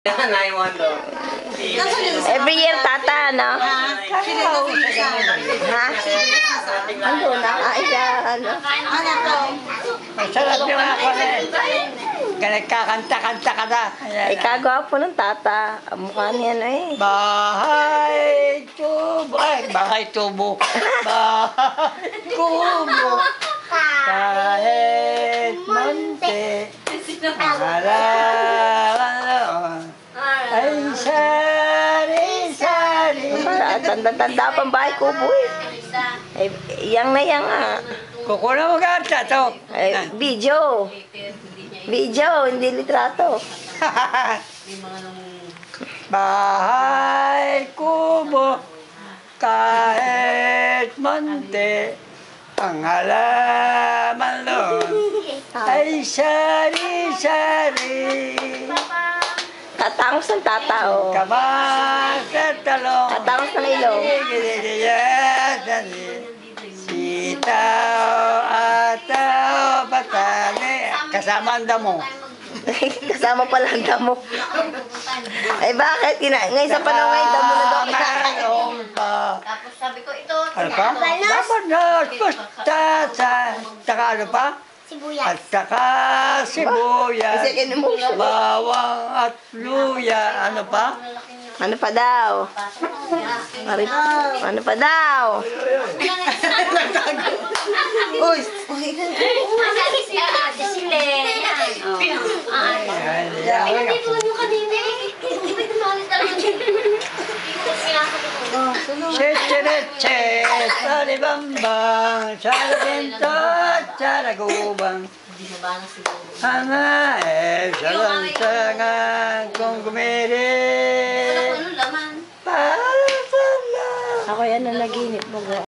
Every year, tata, no? Ha? Ano na? Ano? Masarap yung ako na eh. Kakanta-kanta ka na. Ay, kagwapo ng tata. Ang mukha niya na eh. Bahay tubo. Ay, bahay tubo. Bahay tubo. Kahit monte. Ay, sari-sari. Tanda-tanda pang bahay kubo eh. Ay, yang na yang ah. Kukuha mo gata to. Ay, video. Video, hindi litrato. Bahay kubo, kahit monte, ang halaman doon ay sari-sari. Tatangos ng tata, oh. Kamas at talong, Tatangos ng ilong. sitaw at patane, kasama ang damo. Kasama pala ang damo. Ay bakit? Ngayon sa panahon ngayon, damo na daw kinakain. Tapos sabi ko, ito. Ano pa? Dapat na pusta sa saka ano pa? Sibuyas. At saka sibuyas, Second emotion. bawang at luya. Ano pa? Ano pa daw? Ano pa daw? Uy! Masali siya, ate sila. Yan. Ay, hindi po nyo kanina eh. Hindi ba tumalis talaga? Che-che-che, saribambang, sarabento, saragubang. Hana salansangan kung gumere. Ano laman? Para sa Ako yan ang naginip mo.